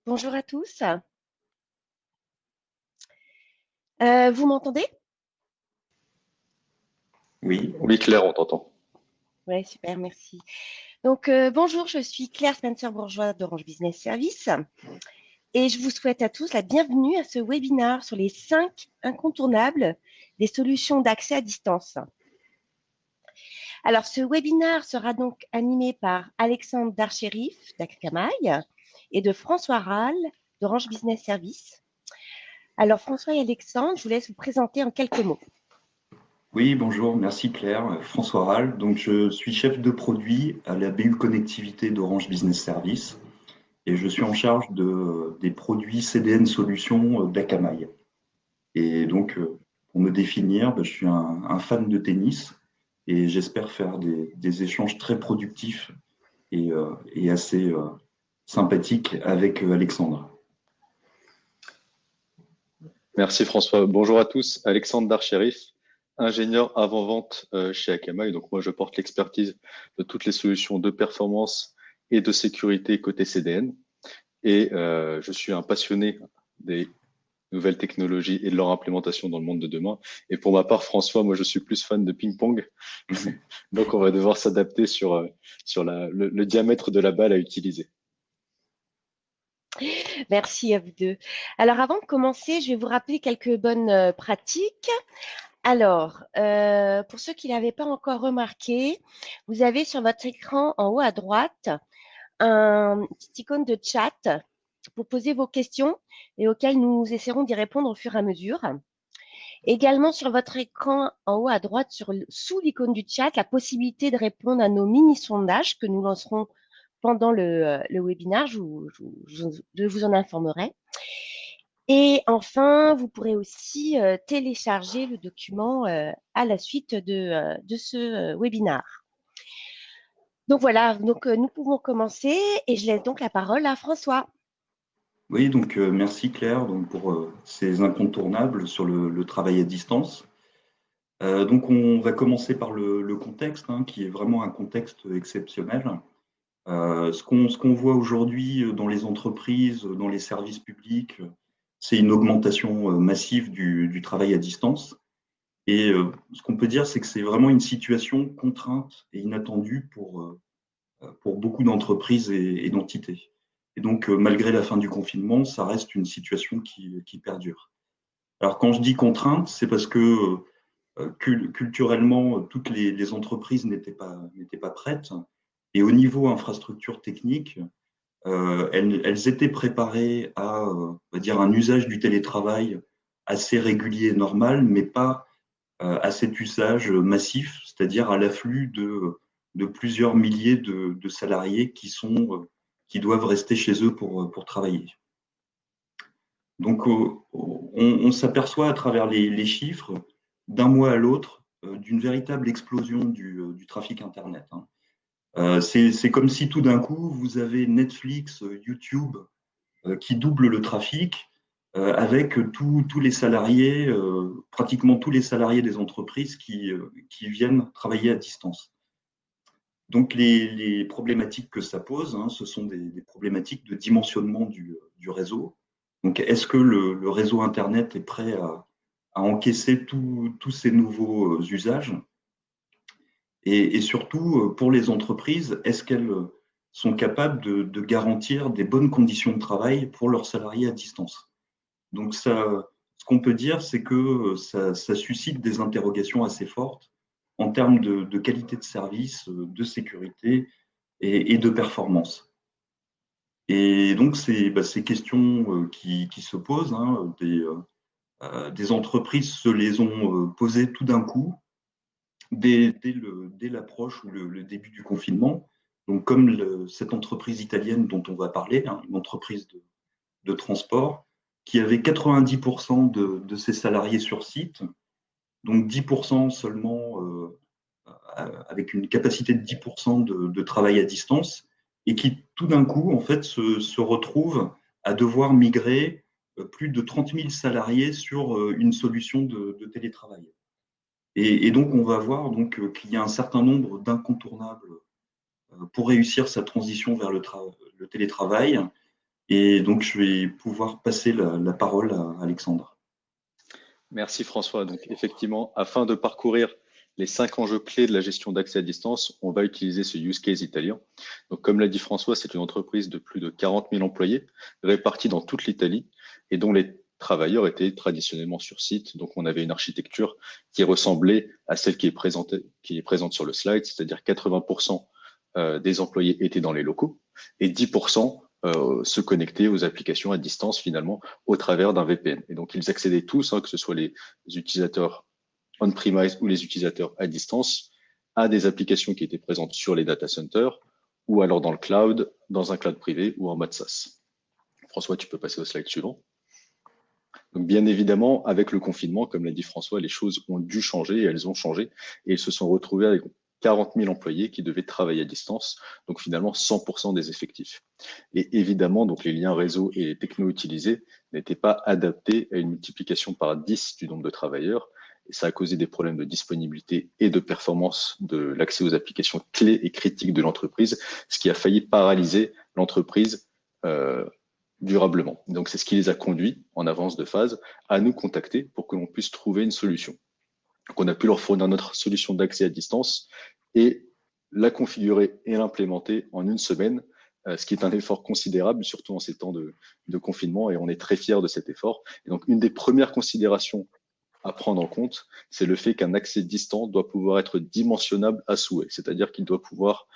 Bonjour à tous. Vous m'entendez? Oui, oui, Claire, on t'entend. Oui, super, merci. Donc, bonjour, je suis Claire Spencer-Bourgeois d'Orange Business Service et je vous souhaite à tous la bienvenue à ce webinaire sur les 5 incontournables des solutions d'accès à distance. Alors, ce webinaire sera donc animé par Alexandre Darchérif d'Akamai et de François Rall d'Orange Business Service. Alors, François et Alexandre, je vous laisse vous présenter en quelques mots. Oui, bonjour, merci Claire. François Rall, donc je suis chef de produit à la BU Connectivité d'Orange Business Service et je suis en charge des produits CDN Solutions d'Akamai. Et donc, pour me définir, je suis un fan de tennis et j'espère faire des échanges très productifs et assez sympathiques avec Alexandre. Merci François. Bonjour à tous. Alexandre Darchérif, ingénieur avant-vente chez Akamai. Donc moi, je porte l'expertise de toutes les solutions de performance et de sécurité côté CDN. Et je suis un passionné des nouvelles technologies et de leur implémentation dans le monde de demain. Et pour ma part, François, moi, je suis plus fan de ping-pong. Donc on va devoir s'adapter sur le diamètre de la balle à utiliser. Merci à vous deux. Alors, avant de commencer, je vais vous rappeler quelques bonnes pratiques. Alors, pour ceux qui ne l'avaient pas encore remarqué, vous avez sur votre écran en haut à droite un petit icône de chat pour poser vos questions et auxquelles nous essaierons d'y répondre au fur et à mesure. Également sur votre écran en haut à droite, sous l'icône du chat, la possibilité de répondre à nos mini-sondages que nous lancerons pendant le webinaire. Je vous en informerai. Et enfin, vous pourrez aussi télécharger le document à la suite de ce webinaire. Donc voilà, nous pouvons commencer et je laisse donc la parole à François. Oui, donc merci Claire donc, pour ces incontournables sur le travail à distance. Donc on va commencer par le contexte, hein, qui est vraiment un contexte exceptionnel. Ce qu'on voit aujourd'hui dans les entreprises, dans les services publics, c'est une augmentation massive du travail à distance. Et ce qu'on peut dire, c'est que c'est vraiment une situation contrainte et inattendue pour beaucoup d'entreprises et d'entités. Et donc, malgré la fin du confinement, ça reste une situation qui perdure. Alors, quand je dis contrainte, c'est parce que culturellement, toutes les entreprises n'étaient pas prêtes. Et au niveau infrastructure technique, elles étaient préparées à, on va dire, un usage du télétravail assez régulier et normal, mais pas à cet usage massif, c'est-à-dire à l'afflux de plusieurs milliers de salariés qui doivent rester chez eux pour travailler. Donc, on s'aperçoit à travers les chiffres, d'un mois à l'autre, d'une véritable explosion du trafic Internet, hein. C'est comme si tout d'un coup, vous avez Netflix, YouTube qui double le trafic avec tous les salariés, pratiquement tous les salariés des entreprises qui viennent travailler à distance. Donc, les problématiques que ça pose, hein, ce sont des problématiques de dimensionnement du réseau. Donc, est-ce que le réseau Internet est prêt à encaisser tous ces nouveaux usages? Et surtout, pour les entreprises, est-ce qu'elles sont capables de garantir des bonnes conditions de travail pour leurs salariés à distance? Donc, ça, ce qu'on peut dire, c'est que ça suscite des interrogations assez fortes en termes de qualité de service, de sécurité et de performance. Et donc, ces questions qui se posent, hein, des entreprises se les ont posées tout d'un coup, dès l'approche ou le début du confinement. Donc, comme cette entreprise italienne dont on va parler, hein, une entreprise de transport, qui avait 90% de ses salariés sur site, donc 10% seulement avec une capacité de 10% de travail à distance, et qui tout d'un coup, en fait, se retrouve à devoir migrer plus de 30 000 salariés sur une solution de télétravail. Et donc, on va voir donc, qu'il y a un certain nombre d'incontournables pour réussir sa transition vers le télétravail. Et donc, je vais pouvoir passer la parole à Alexandre. Merci François. Donc effectivement, afin de parcourir les 5 enjeux clés de la gestion d'accès à distance, on va utiliser ce use case italien. Donc comme l'a dit François, c'est une entreprise de plus de 40 000 employés répartis dans toute l'Italie et dont les travailleurs étaient traditionnellement sur site. Donc on avait une architecture qui ressemblait à celle qui est présente sur le slide, c'est-à-dire 80% des employés étaient dans les locaux et 10% se connecter aux applications à distance finalement au travers d'un VPN. Et donc ils accédaient tous, que ce soit les utilisateurs on-premise ou les utilisateurs à distance, à des applications qui étaient présentes sur les data centers ou alors dans le cloud, dans un cloud privé ou en mode SaaS. François, tu peux passer au slide suivant. Donc bien évidemment, avec le confinement, comme l'a dit François, les choses ont dû changer et elles ont changé et ils se sont retrouvés avec 40 000 employés qui devaient travailler à distance, donc finalement 100% des effectifs. Et évidemment, donc les liens réseau et les technos utilisés n'étaient pas adaptés à une multiplication par 10 du nombre de travailleurs, et ça a causé des problèmes de disponibilité et de performance de l'accès aux applications clés et critiques de l'entreprise, ce qui a failli paralyser l'entreprise durablement. Donc c'est ce qui les a conduits en avance de phase à nous contacter pour que l'on puisse trouver une solution. Donc on a pu leur fournir notre solution d'accès à distance et la configurer et l'implémenter en une semaine, ce qui est un effort considérable, surtout en ces temps de confinement, et on est très fiers de cet effort. Et donc une des premières considérations à prendre en compte, c'est le fait qu'un accès distant doit pouvoir être dimensionnable à souhait, c'est-à-dire qu'il doit pouvoir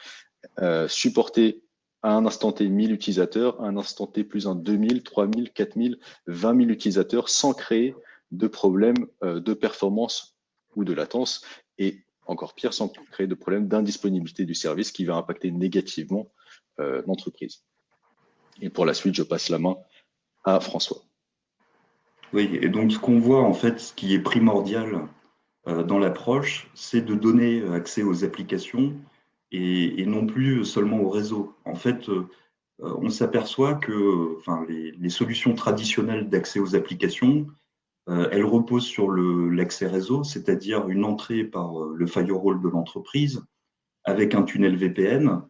supporter à un instant T 1000 utilisateurs, à un instant T plus un 2000, 3000, 4000, 20 000 utilisateurs sans créer de problème de performance ou de latence et encore pire, sans créer de problème d'indisponibilité du service qui va impacter négativement l'entreprise. Et pour la suite, je passe la main à François. Oui, et donc ce qu'on voit en fait, ce qui est primordial dans l'approche, c'est de donner accès aux applications et non plus seulement au réseau. En fait, on s'aperçoit que les solutions traditionnelles d'accès aux applications, elles reposent sur l'accès réseau, c'est-à-dire une entrée par le firewall de l'entreprise avec un tunnel VPN.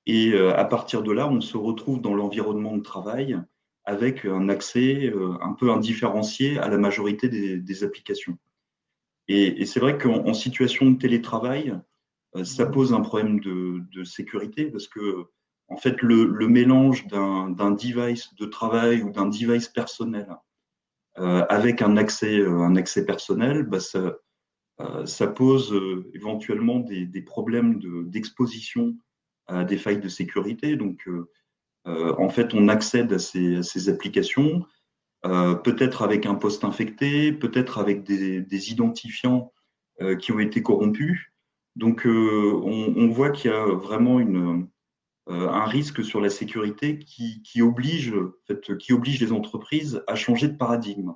Et à partir de là, on se retrouve dans l'environnement de travail avec un accès un peu indifférencié à la majorité des applications. Et c'est vrai qu'en situation de télétravail, ça pose un problème de sécurité parce que, en fait, le mélange d'un device de travail ou d'un device personnel avec un accès personnel, bah, ça pose éventuellement des problèmes d'exposition à des failles de sécurité. Donc, en fait, on accède à ces applications, peut-être avec un poste infecté, peut-être avec des identifiants qui ont été corrompus. Donc, on voit qu'il y a vraiment un risque sur la sécurité qui oblige, en fait, qui oblige les entreprises à changer de paradigme.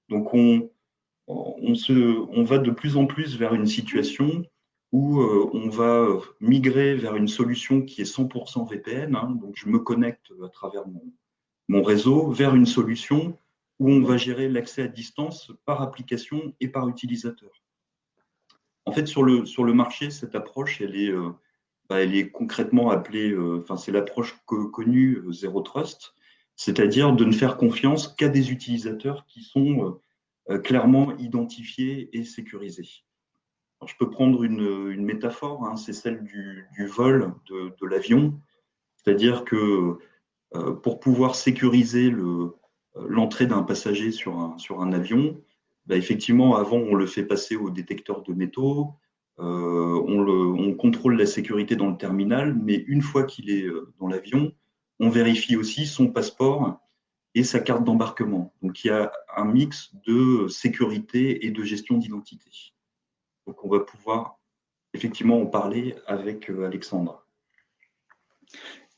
Donc, on va de plus en plus vers une situation où on va migrer vers une solution qui est 100% VPN. Hein, donc, je me connecte à travers mon réseau vers une solution où on va gérer l'accès à distance par application et par utilisateur. En fait, sur le marché, cette approche, elle est concrètement appelée, c'est l'approche connue Zero Trust, c'est-à-dire de ne faire confiance qu'à des utilisateurs qui sont clairement identifiés et sécurisés. Alors, je peux prendre une métaphore, hein, c'est celle du vol de l'avion, c'est-à-dire que pour pouvoir sécuriser l'entrée d'un passager sur un avion, bah, effectivement, avant, on le fait passer au détecteur de métaux, on contrôle la sécurité dans le terminal, mais une fois qu'il est dans l'avion, on vérifie aussi son passeport et sa carte d'embarquement. Donc, il y a un mix de sécurité et de gestion d'identité. Donc, on va pouvoir effectivement en parler avec Alexandre.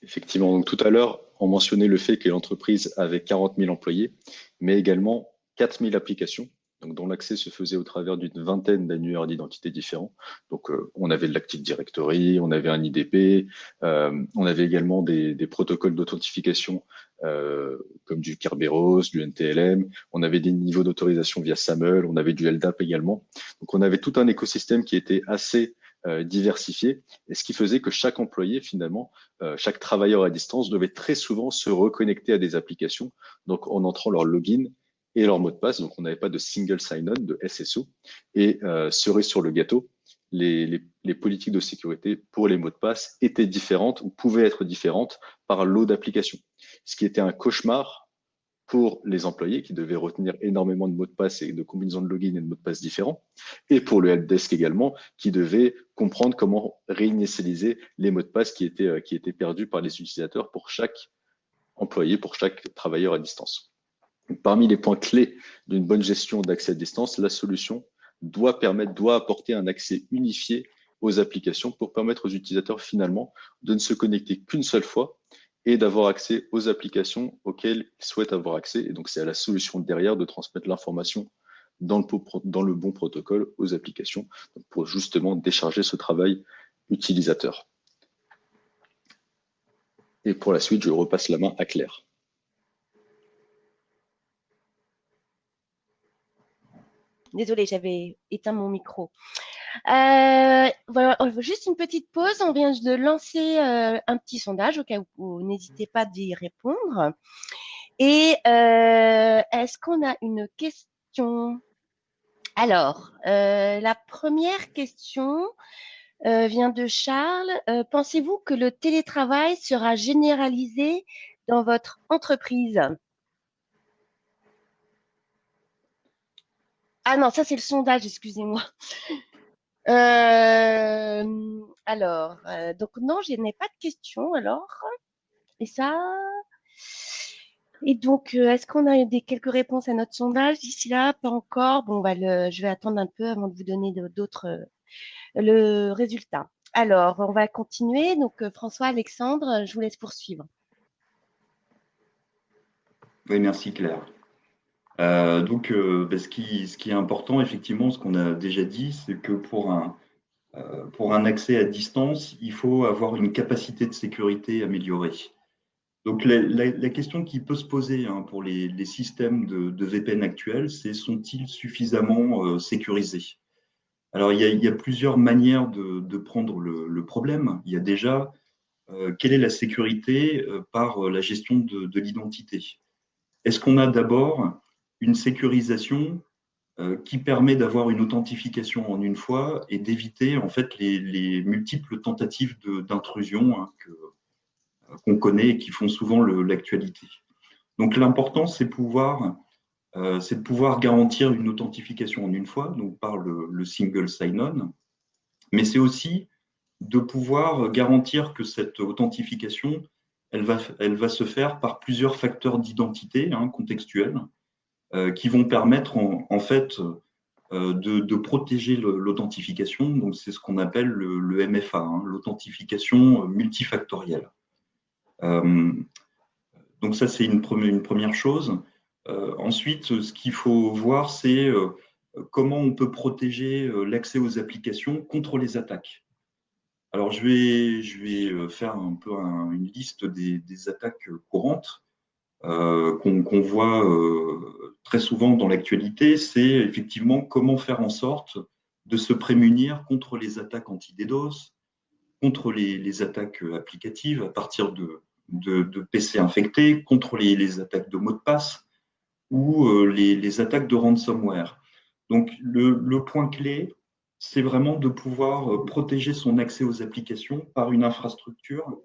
Effectivement, donc tout à l'heure, on mentionnait le fait que l'entreprise avait 40 000 employés, mais également 4 000 applications, donc dont l'accès se faisait au travers d'une vingtaine d'annuaires d'identité différents. Donc, on avait de l'Active Directory, on avait un IDP, on avait également des protocoles d'authentification comme du Kerberos, du NTLM, on avait des niveaux d'autorisation via SAML, on avait du LDAP également. Donc, on avait tout un écosystème qui était assez diversifiée, et ce qui faisait que chaque employé, finalement, chaque travailleur à distance devait très souvent se reconnecter à des applications, donc en entrant leur login et leur mot de passe. Donc, on n'avait pas de single sign-on, de SSO. Et cerise sur le gâteau, les politiques de sécurité pour les mots de passe étaient différentes ou pouvaient être différentes par lot d'applications. Ce qui était un cauchemar pour les employés qui devaient retenir énormément de mots de passe et de combinaisons de login et de mots de passe différents, et pour le helpdesk également, qui devait comprendre comment réinitialiser les mots de passe qui étaient perdus par les utilisateurs pour chaque employé, pour chaque travailleur à distance. Parmi les points clés d'une bonne gestion d'accès à distance, la solution doit apporter un accès unifié aux applications pour permettre aux utilisateurs finalement de ne se connecter qu'une seule fois et d'avoir accès aux applications auxquelles ils souhaitent avoir accès. Et donc, c'est à la solution derrière de transmettre l'information dans le bon protocole aux applications pour justement décharger ce travail utilisateur. Et pour la suite, je repasse la main à Claire. Désolée, j'avais éteint mon micro. Voilà, juste une petite pause. On vient de lancer un petit sondage au cas où n'hésitez pas d'y répondre. Et est-ce qu'on a une question? Alors, la première question vient de Charles. Pensez-vous que le télétravail sera généralisé dans votre entreprise? Ah non, ça c'est le sondage, excusez-moi. Donc non, je n'ai pas de questions alors. Et ça. Et donc, est-ce qu'on a quelques réponses à notre sondage d'ici là? Pas encore. Bon, je vais attendre un peu avant de vous donner d'autres le résultat. Alors, on va continuer. Donc, François, Alexandre, je vous laisse poursuivre. Oui, merci Claire. Ce qui est important, effectivement, ce qu'on a déjà dit, c'est que pour un accès à distance, il faut avoir une capacité de sécurité améliorée. Donc la question qui peut se poser pour les systèmes de VPN actuels, c'est sont-ils suffisamment sécurisés? Alors il y a plusieurs manières de prendre le problème. Il y a déjà quelle est la sécurité par la gestion de l'identité? Est-ce qu'on a d'abord une sécurisation qui permet d'avoir une authentification en une fois et d'éviter en fait les multiples tentatives d'intrusion qu'on connaît et qui font souvent l'actualité. Donc l'important, c'est de pouvoir garantir une authentification en une fois, donc par le single sign-on, mais c'est aussi de pouvoir garantir que cette authentification, elle va se faire par plusieurs facteurs d'identité contextuels qui vont permettre en fait de protéger l'authentification. Donc c'est ce qu'on appelle le MFA, l'authentification multifactorielle. Donc ça, c'est une première chose. Ensuite, ce qu'il faut voir, c'est comment on peut protéger l'accès aux applications contre les attaques. Alors, je vais faire un peu une liste des attaques courantes qu'on voit très souvent dans l'actualité. C'est effectivement comment faire en sorte de se prémunir contre les attaques anti-DDoS, contre les attaques applicatives à partir de PC infectés, contre les attaques de mots de passe ou les attaques de ransomware. Donc, le point clé, c'est vraiment de pouvoir protéger son accès aux applications par une infrastructure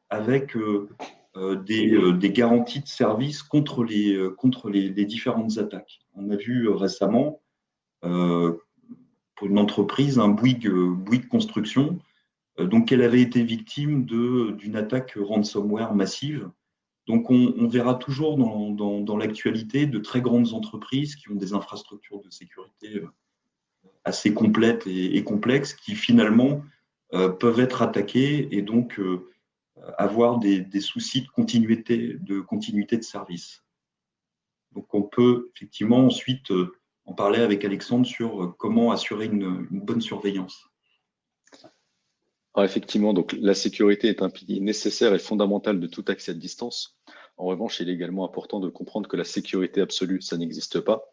avec des garanties de service contre les différentes attaques. On a vu récemment, pour une entreprise, un Bouygues Construction, donc elle avait été victime d'une attaque ransomware massive. Donc on verra toujours dans l'actualité de très grandes entreprises qui ont des infrastructures de sécurité assez complètes et complexes qui finalement peuvent être attaquées et donc avoir des soucis de continuité de service. Donc on peut effectivement ensuite en parler avec Alexandre sur comment assurer une bonne surveillance. Alors effectivement, donc la sécurité est un pilier nécessaire et fondamental de tout accès à distance. En revanche, il est également important de comprendre que la sécurité absolue, ça n'existe pas.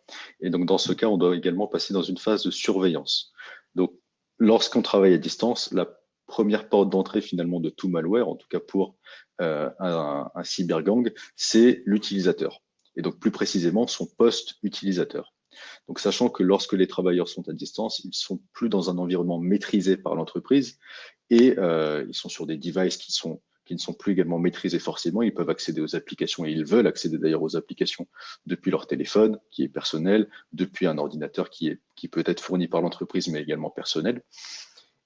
Et donc, dans ce cas, on doit également passer dans une phase de surveillance. Donc, lorsqu'on travaille à distance, la première porte d'entrée finalement de tout malware, en tout cas pour un cybergang, c'est l'utilisateur. Et donc plus précisément son poste utilisateur. Donc sachant que lorsque les travailleurs sont à distance, ils sont plus dans un environnement maîtrisé par l'entreprise et ils sont sur des devices qui ne sont plus également maîtrisés forcément. Ils peuvent accéder aux applications et ils veulent accéder d'ailleurs aux applications depuis leur téléphone, qui est personnel, depuis un ordinateur qui peut être fourni par l'entreprise, mais également personnel.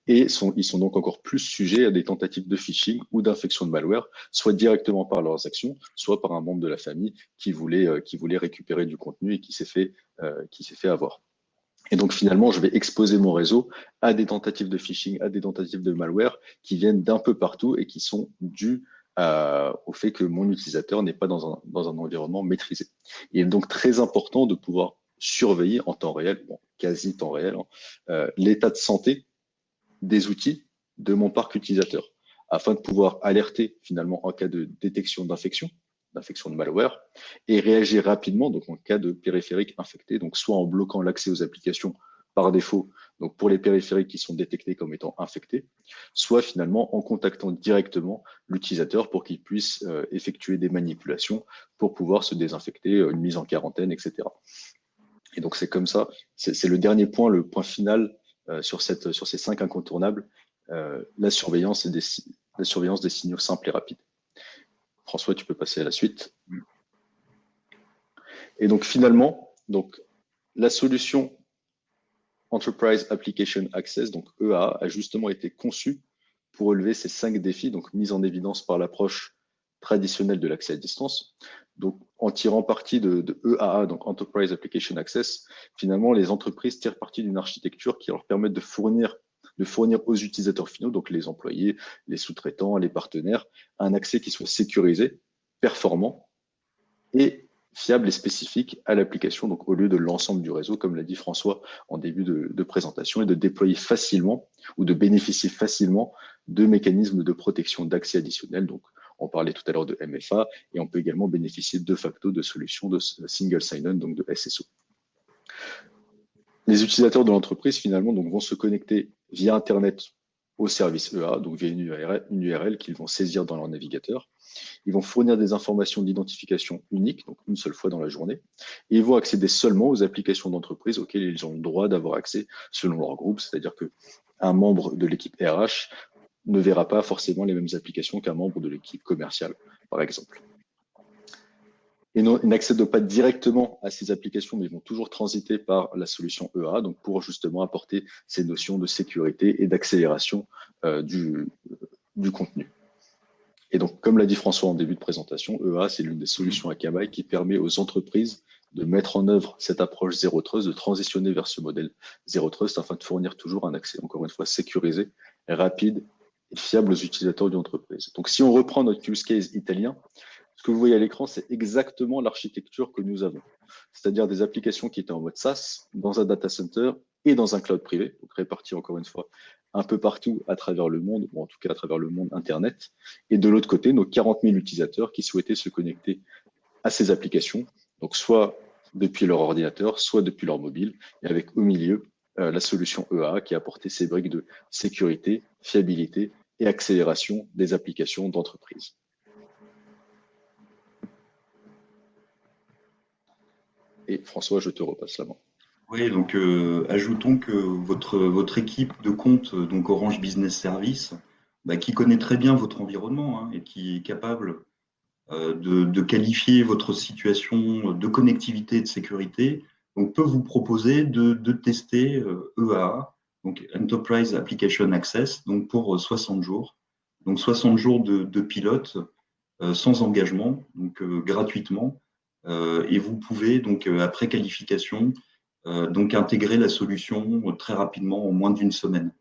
Et ils sont donc encore plus sujets à des tentatives de phishing ou d'infection de malware, soit directement par leurs actions, soit par un membre de la famille qui voulait récupérer du contenu et qui s'est fait avoir. Et donc finalement, je vais exposer mon réseau à des tentatives de phishing, à des tentatives de malware qui viennent d'un peu partout et qui sont dues au fait que mon utilisateur n'est pas dans un environnement maîtrisé. Il est donc très important de pouvoir surveiller en temps réel, bon, quasi temps réel, l'état de santé des outils de mon parc utilisateur, afin de pouvoir alerter finalement en cas de détection d'infection de malware, et réagir rapidement donc en cas de périphérique infecté, donc soit en bloquant l'accès aux applications par défaut, donc pour les périphériques qui sont détectés comme étant infectés, soit finalement en contactant directement l'utilisateur pour qu'il puisse effectuer des manipulations pour pouvoir se désinfecter, une mise en quarantaine, etc. Et donc c'est comme ça, c'est le dernier point, le point final sur ces 5 incontournables, la surveillance des signaux simples et rapides. François, tu peux passer à la suite. Et donc finalement, donc la solution Enterprise Application Access, donc EAA, a justement été conçue pour relever ces 5 défis, donc mis en évidence par l'approche traditionnelle de l'accès à distance. Donc, en tirant parti de EAA, donc Enterprise Application Access, finalement, les entreprises tirent parti d'une architecture qui leur permet de fournir aux utilisateurs finaux, donc les employés, les sous-traitants, les partenaires, un accès qui soit sécurisé, performant et fiable et spécifique à l'application, donc au lieu de l'ensemble du réseau, comme l'a dit François en début de présentation, et de déployer facilement ou de bénéficier facilement de mécanismes de protection d'accès additionnels. Donc, on parlait tout à l'heure de MFA et on peut également bénéficier de facto de solutions de single sign-on, donc de SSO. Les utilisateurs de l'entreprise, finalement, donc, vont se connecter via Internet au service EA, donc via une URL qu'ils vont saisir dans leur navigateur. Ils vont fournir des informations d'identification uniques, donc une seule fois dans la journée, et ils vont accéder seulement aux applications d'entreprise auxquelles ils ont le droit d'avoir accès selon leur groupe, c'est-à-dire qu'un membre de l'équipe RH ne verra pas forcément les mêmes applications qu'un membre de l'équipe commerciale, par exemple. Et ils n'accèdent pas directement à ces applications, mais ils vont toujours transiter par la solution EA, donc pour justement apporter ces notions de sécurité et d'accélération du contenu. Et donc, comme l'a dit François en début de présentation, EA, c'est l'une des solutions Akamai qui permet aux entreprises de mettre en œuvre cette approche Zero Trust, de transitionner vers ce modèle Zero Trust afin de fournir toujours un accès, encore une fois, sécurisé, rapide et fiable aux utilisateurs d'une entreprise. Donc, si on reprend notre use case italien, ce que vous voyez à l'écran, c'est exactement l'architecture que nous avons. C'est-à-dire des applications qui étaient en mode SaaS, dans un data center et dans un cloud privé, donc répartis encore une fois un peu partout à travers le monde, ou en tout cas à travers le monde Internet. Et de l'autre côté, nos 40 000 utilisateurs qui souhaitaient se connecter à ces applications, donc soit depuis leur ordinateur, soit depuis leur mobile, et avec au milieu la solution EA qui a apporté ces briques de sécurité, fiabilité et accélération des applications d'entreprise. Et François, je te repasse la main. Oui, donc ajoutons que votre équipe de compte, donc Orange Business Service, qui connaît très bien votre environnement et qui est capable de qualifier votre situation de connectivité et de sécurité, donc peut vous proposer de tester EAA, donc Enterprise Application Access, donc pour 60 jours. Donc 60 jours de pilote sans engagement, donc gratuitement. Et vous pouvez, donc après qualification, donc intégrer la solution très rapidement, en moins d'une semaine.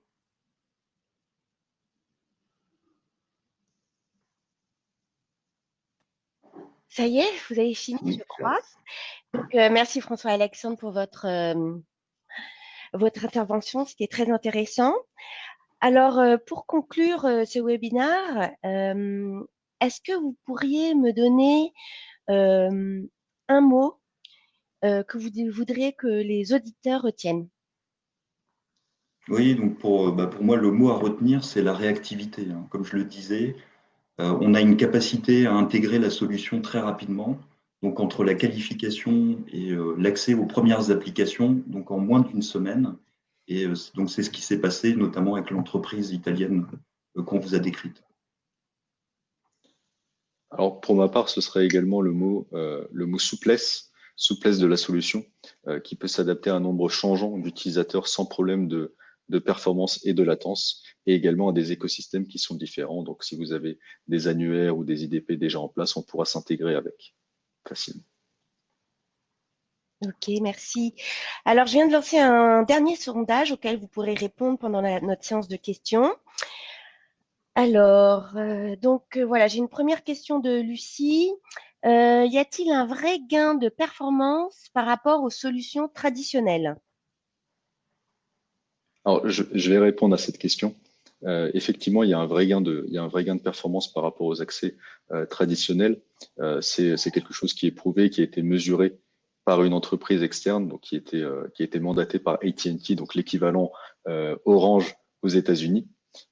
Ça y est, vous avez fini, je crois. Donc, merci François-Alexandre pour votre intervention, c'était très intéressant. Alors, pour conclure ce webinaire, est-ce que vous pourriez me donner un mot que vous voudriez que les auditeurs retiennent? Oui, donc pour moi, le mot à retenir, c'est la réactivité, hein. Comme je le disais, on a une capacité à intégrer la solution très rapidement. Donc, entre la qualification et l'accès aux premières applications, donc en moins d'une semaine. Et donc, c'est ce qui s'est passé, notamment avec l'entreprise italienne qu'on vous a décrite. Alors, pour ma part, ce serait également le mot souplesse, souplesse de la solution, qui peut s'adapter à un nombre changeant d'utilisateurs sans problème de performance et de latence, et également à des écosystèmes qui sont différents. Donc, si vous avez des annuaires ou des IDP déjà en place, on pourra s'intégrer avec facilement. Ok, merci. Alors, je viens de lancer un dernier sondage auquel vous pourrez répondre pendant notre séance de questions. Alors, voilà, j'ai une première question de Lucie. Y a-t-il un vrai gain de performance par rapport aux solutions traditionnelles? Alors, je vais répondre à cette question. Effectivement, il y a un vrai gain de performance par rapport aux accès traditionnels. C'est quelque chose qui est prouvé, qui a été mesuré par une entreprise externe, donc qui a été mandatée par AT&T, donc l'équivalent Orange aux États-Unis,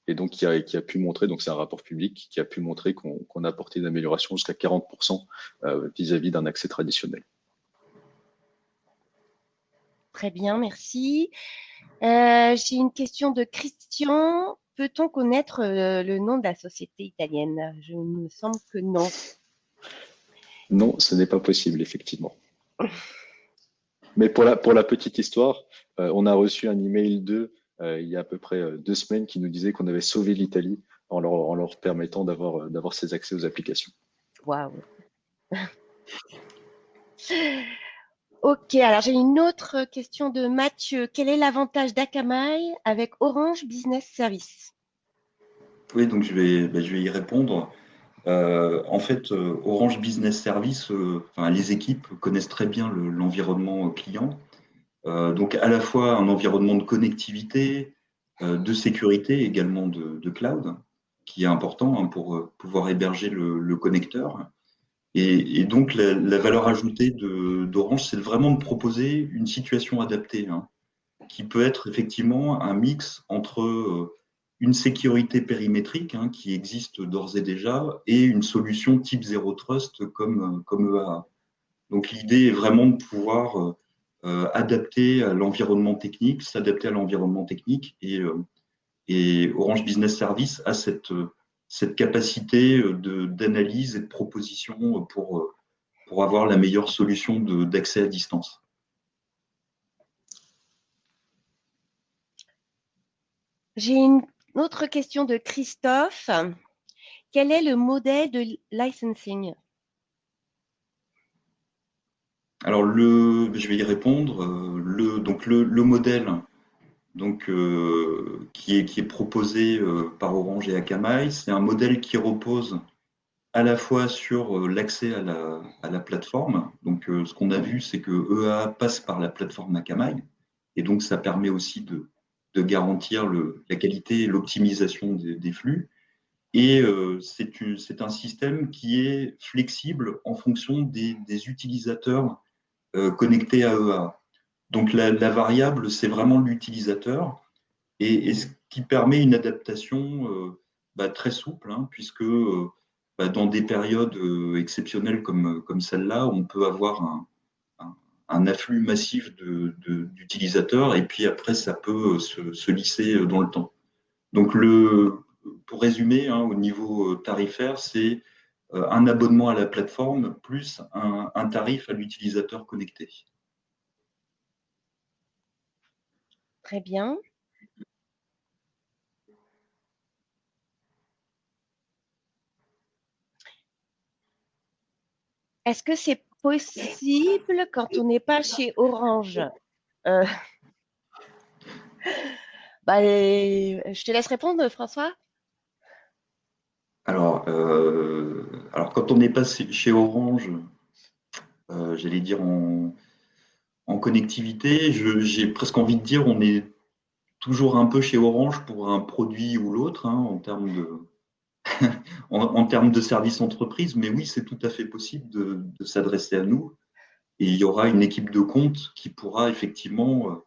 et donc qui a pu montrer, donc c'est un rapport public, qui a pu montrer qu'on a apporté une amélioration jusqu'à 40% vis-à-vis d'un accès traditionnel. Très bien, merci. J'ai une question de Christian. Peut-on connaître le nom de la société italienne? Je me semble que non. Non, ce n'est pas possible, effectivement. Mais pour la petite histoire, on a reçu un email d'eux il y a à peu près 2 semaines qui nous disait qu'on avait sauvé l'Italie en leur permettant d'avoir ces accès aux applications. Waouh. Ok, alors j'ai une autre question de Mathieu. Quel est l'avantage d'Akamai avec Orange Business Service? Oui, donc je vais y répondre. En fait, Orange Business Service, enfin, les équipes connaissent très bien l'environnement client. Donc à la fois un environnement de connectivité, de sécurité, également de cloud, qui est important, hein, pour pouvoir héberger le connecteur. Et donc la valeur ajoutée d'Orange, c'est vraiment de proposer une situation adaptée, hein, qui peut être effectivement un mix entre une sécurité périmétrique, hein, qui existe d'ores et déjà, et une solution type Zero Trust comme EAA. Donc l'idée est vraiment de pouvoir adapter à l'environnement technique, s'adapter à l'environnement technique, et Orange Business Service a cette capacité d'analyse et de proposition pour avoir la meilleure solution d'accès à distance. J'ai une autre question de Christophe. Quel est le modèle de licensing? Alors je vais y répondre. Le modèle qui est proposé par Orange et Akamai, c'est un modèle qui repose à la fois sur l'accès à la plateforme. Donc, ce qu'on a vu, c'est que EA passe par la plateforme Akamai, et donc ça permet aussi de garantir la qualité et l'optimisation des flux. Et c'est un système qui est flexible en fonction des utilisateurs connectés à EA. Donc, la variable, c'est vraiment l'utilisateur, et ce qui permet une adaptation très souple, hein, puisque dans des périodes exceptionnelles comme celle-là, on peut avoir un afflux massif d'utilisateurs, et puis après, ça peut se lisser dans le temps. Donc, pour résumer, hein, au niveau tarifaire, c'est un abonnement à la plateforme plus un tarif à l'utilisateur connecté. Très bien. Est-ce que c'est possible quand on n'est pas chez Orange? Euh, je te laisse répondre, François. Alors, quand on n'est pas chez Orange, j'allais dire en connectivité, j'ai presque envie de dire on est toujours un peu chez Orange pour un produit ou l'autre, hein, en termes de service entreprise, mais oui, c'est tout à fait possible de s'adresser à nous, et il y aura une équipe de compte qui pourra effectivement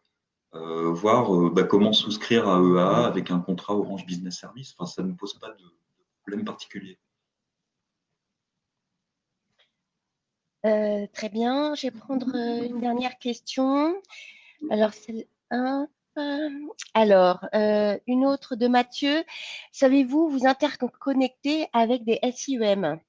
voir comment souscrire à EA avec un contrat Orange Business Service. Enfin, ça ne pose pas de problème particulier. Très bien, je vais prendre une dernière question. Alors, celle 1. Alors, une autre de Mathieu. Savez-vous vous interconnecter avec des SIEM?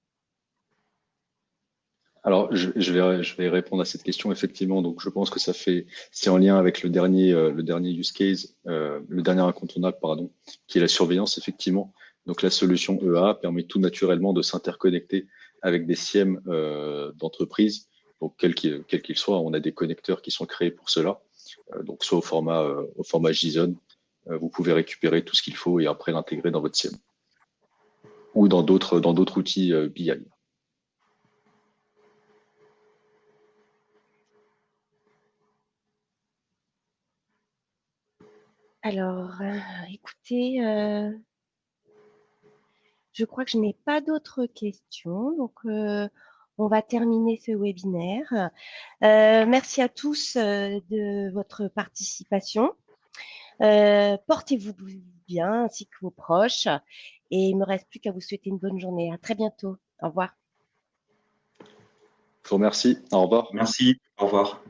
Alors, je vais répondre à cette question effectivement. Donc, je pense que c'est en lien avec le dernier use case, le dernier incontournable, pardon, qui est la surveillance effectivement. Donc, la solution EA permet tout naturellement de s'interconnecter avec des SIEM d'entreprise. Donc, quel qu'il soit, on a des connecteurs qui sont créés pour cela. Donc, soit au format JSON, vous pouvez récupérer tout ce qu'il faut et après l'intégrer dans votre SIEM ou dans d'autres outils BI. Alors, écoutez, je crois que je n'ai pas d'autres questions, donc on va terminer ce webinaire. Merci à tous de votre participation. Portez-vous bien ainsi que vos proches et il me reste plus qu'à vous souhaiter une bonne journée. À très bientôt. Au revoir. Je vous remercie. Au revoir. Merci, au revoir.